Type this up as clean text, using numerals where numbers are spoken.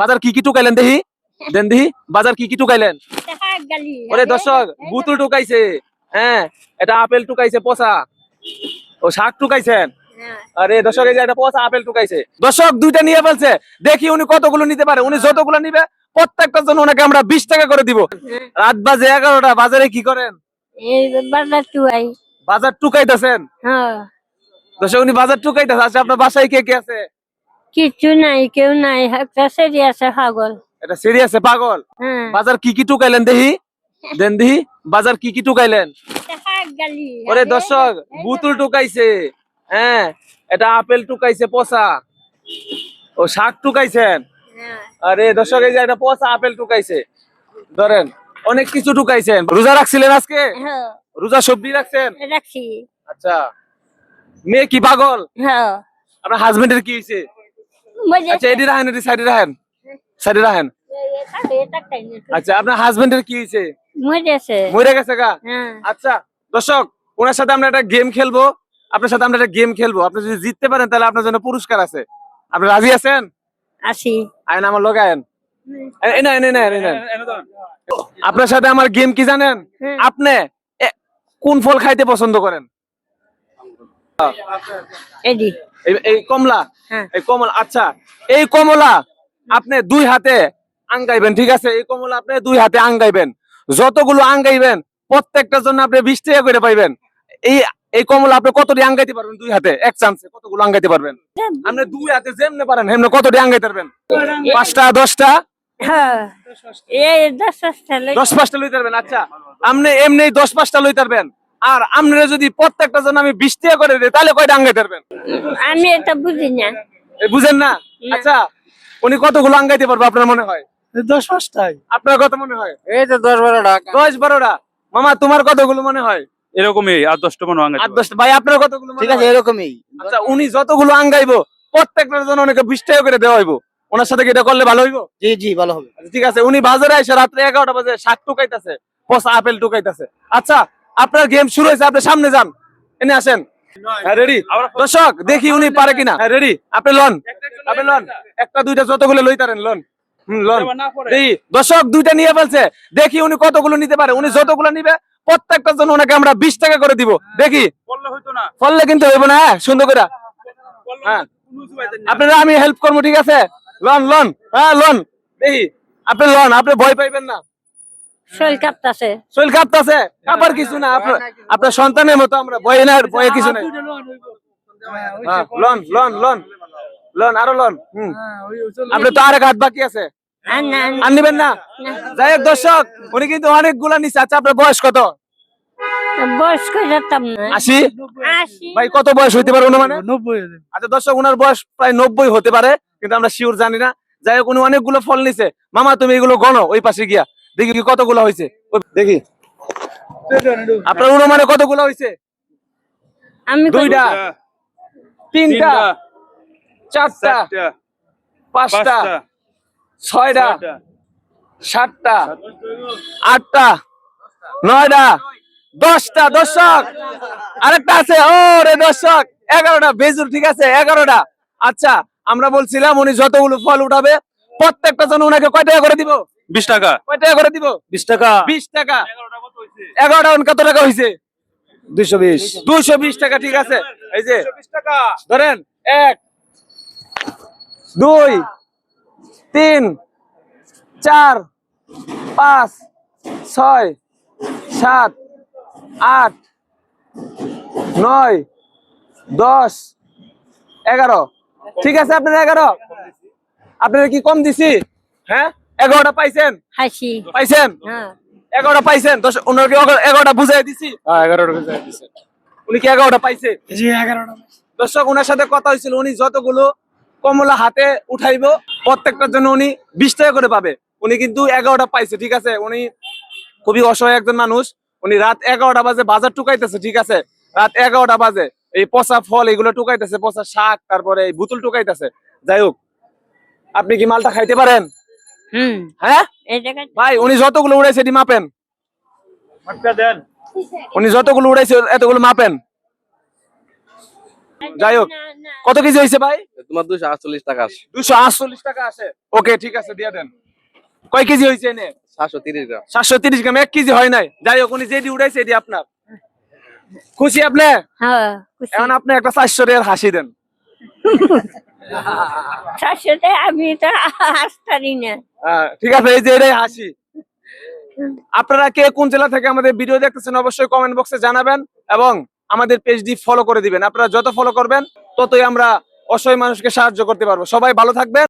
বাজার কি কি টুকাইলেন দেখি, দেন দেখি বাজার কি কি টুকাইলেন। ওরে দর্শক বুতুল টুকাইছে, হ্যাঁ এটা আপেল টুকাইছে পচা, ও শাক টুকাইছেন। আরে দর্শক এই যে এটা পচা আপেল টুকাইছে, দর্শক দুইটা নিয়ে ফেলছে। দেখি উনি কতগুলো নিতে পারে, উনি যতগুলো নিবে প্রত্যেকটার জন্য ওনাকে আমরা 20 টাকা করে দিব। রাত বাজে 11টা, বাজারে কি করেন? বাজার টুকাইতেছেন। দর্শক উনি বাজার টুকাইতেছে। আচ্ছা আপনার বাসায় কে কে আছে? কিছু নাই, কেউ নাই, একটা সেরি আছে পাগল। এটা সিরিয়াসে পাগল। বাজার কি কি টুকাইলেন দেখি, দেন দেখি বাজার কি কি টুকাইলেন। ওরে দর্শক বুতুল টুকাইছে, হ্যাঁ এটা আপেল টুকাইছে পচা, ও শাক টুকাইছেন। আরে দর্শক এই যে এটা পচা আপেল টুকাইছে, ধরেন অনেক কিছু টুকাইছেন। রোজা রাখছিলেন আজকে? রোজা সবজি রাখছেন? রাখছি। আচ্ছা মেয়ে কি পাগল? আপনার হাজবেন্ডের কি হয়েছে? আচ্ছা এটি রাখেন, এটি সাইডে রাখেন, সাইডে রাখেন। আচ্ছা আপনার হাজবেন্ডের কি হয়েছে? মরে গেছে গা? আচ্ছা দর্শক ওনার সাথে আমরা একটা গেম খেলবো, আপনার সাথে আমরা একটা গেম খেলবো। আপনি যদি জিততে পারেন তাহলে আপনার জন্য পুরস্কার আছে। আপনি রাজি আছেন? আসি। আইন আমার লোক আইন। আপনার সাথে আমার গেম কি জানেন? আপনি কোন ফল খাইতে পছন্দ করেন? এই কমলা, এই কমলা। আচ্ছা এই কমলা আপনি 2 হাতে আঙ্গাইবেন, ঠিক আছে? এই কমলা আপনি 2 হাতে আঙ্গাইবেন, যতগুলো আঙ্গাইবেন প্রত্যেকটার জন্য আপনি 20 টাকা করে পাইবেন। এই কমলা আপনি কতটি আঙ্গাইতে পারবেন 2 হাতে? এক চান্সে কতগুলো আঙ্গাইতে পারবেন? আপনি 2 হাতে যেমনে পারেন হেমনে কতটি আঙ্গাইতে পারবেন? 5টা 10টা? 10-5টা লইতে পারবেন। আচ্ছা আপনি এমনি 10-5টা লইতে পারবেন, আর আপনারা যদি প্রত্যেকটা জন্য আমি 20 টাকা করে দিই তাহলে কয়টা আঙ্গাইতে পারবেন? আমি এটা বুঝি না। বুঝেন না? আচ্ছা উনি কতগুলো আঙ্গাইতে পারবে আপনার মনে হয়? 10-5টাই। আপনার কত মনে হয়? এই তো 10-12টা। 10-12টা। মামা তোমার কতগুলো মনে হয়? এরকমই 8-10টা মনে হয়। 8-10টা। ভাই আপনার কতগুলো মনে হয়? ঠিক আছে এরকমই। আচ্ছা উনি যতগুলো আঙ্গাইবো প্রত্যেকটার জন্য ওনাকে 20 টাকা করে দেওয়া হইব। ওনার সাথে কি এটা করলে ভালো হইব? জি জি ভালো হবে। আচ্ছা, ঠিক আছে। উনি বাজারে এসে রাত্রে 11টা বাজে শাক টুকাইতেছে, পচা আপেল টুকাইতেছে। আচ্ছা আপনার গেম শুরু হয়েছে, আপনি সামনে যান, এনে আসেন। হ্যাঁ রেডি? দর্শক দেখি উনি পারে কিনা। হ্যাঁ রেডি? আপনি লন, আপনি লন, একটা দুইটা যতগুলো লইতারেন লন। লন দেখি। দর্শক 2টা নিয়ে ফেলছে, দেখি উনি কতগুলো নিতে পারে। উনি যতগুলো নিবে প্রত্যেকটার জন্য ওনাকে আমরা 20 টাকা করে দিব। দেখি ফললে কিন্তু হইব না। হ্যাঁ সুন্দর করে। হ্যাঁ আপনারা আমি হেল্প করবো, ঠিক আছে? লন লন, হ্যাঁ লন দেখি। আপনি লন, আপনি ভয় পাইবেন না। শরীর কাঁপতাছে। শরীর কাঁপতাছে? কাঁপার কিছু না, আপনার সন্তানের মতো আমরা ভয় না, ভয়ে কিছু নাই। হ্যাঁ লন লন লন লন, আরো লন। আপনি তো আরেক হাত বাকি আছে, আর নিবেন না? যাই হোক দর্শক উনি কিন্তু অনেকগুলা নিচ্ছে। আচ্ছা আপনার বয়স কত? বয়স কই যেতাম না। 80? 80। ভাই কত বয়স হইতে পারে অনুমানে? 90। আচ্ছা দর্শক উনার বয়স প্রায় 90 হতে পারে, কিন্তু আমরা শিওর জানি না। যাই হোক উনি অনেকগুলো ফল নিছে। মামা তুমি এগুলো গণো ওই পাশে গিয়া, দেখি কি কতগুলো হয়েছে। দেখি আপনার অনুমানে কতগুলো হয়েছে? আমি 2টা 3টা 4টা 5টা 6টা 7টা 8টা 9টা 10টা। দর্শক আরেকটা আছে, ও রে দর্শক 11টা বেজুর, ঠিক আছে 11টা। আচ্ছা আমরা বলছিলাম উনি যতগুলো ফল উঠাবে প্রত্যেকটা জন্য ওনাকে কয় টাকা করে দিব? 20 টাকা। কয় টাকা করে দিব? 20 টাকা। 20 টাকা। 11টা কত টাকা হয়েছে? 220। 220 টাকা, ঠিক আছে। এই যে ধরেন 1 2 3 4 5 6 7 8 9 10 11। ঠিক আছে আপনার 11। আপনার কি কম দিছি? হ্যাঁ 11টা পাইছেন? হাসি পাইছেন? হ্যাঁ 11টা পাইছেন। ওনাকে 11টা বুঝাই দিছি। হ্যাঁ 11টা বুঝাই দিছে। উনি কি 11টা পাইছে? জি 11টা। দর্শক ওনার সাথে কথা হয়েছিল, উনি যতগুলো কমলা হাতে উঠাইবো প্রত্যেকটার জন্য উনি 20 টাকা করে পাবে। উনি কিন্তু 11টা পাইছে, ঠিক আছে। উনি খুবই অসহায় একজন মানুষ। উনি রাত 11টা বাজে বাজার টুকাইতেছে, ঠিক আছে? রাত 11টা বাজে এই পচা ফল এগুলো টুকাইতেছে, পচা শাক, তারপরে এই বুতুল টুকাইতেছে। যাই হোক আপনি কি মালটা খাইতে পারেন? হ্যাঁ ভাই উনি যতগুলো উড়াইছে এটি মাপেন। উনি যতগুলো উড়াইছে এতগুলো মাপেন। যাই হোক, কত কেজি হয়েছে ভাই? তোমার 248 টাকা আসে। 248 টাকা আসে। ওকে, ঠিক আছে, দিয়ে দেন। কয় কেজি হয়েছে এনে? 730 গ্রাম। 730 গ্রাম, 1 কেজি হয় নাই। যাই হোক, উনি যেটি উঠাইছে এটি আপনার। খুশি আপনি? হ্যাঁ খুশি। এখন আপনি একটা 400 টাকার হাসি দেন। 400 আমি তো আসতারি না। ঠিক আছে, এই যে এটাই হাসি। আপনারা কে কোন জেলা থেকে আমাদের ভিডিও দেখতেছেন অবশ্যই কমেন্ট বক্সে জানাবেন এবং আমাদের পেজটি ফলো করে দিবেন। আপনারা যত ফলো করবেন ততই আমরা অসহায় মানুষকে সাহায্য করতে পারবো। সবাই ভালো থাকবেন।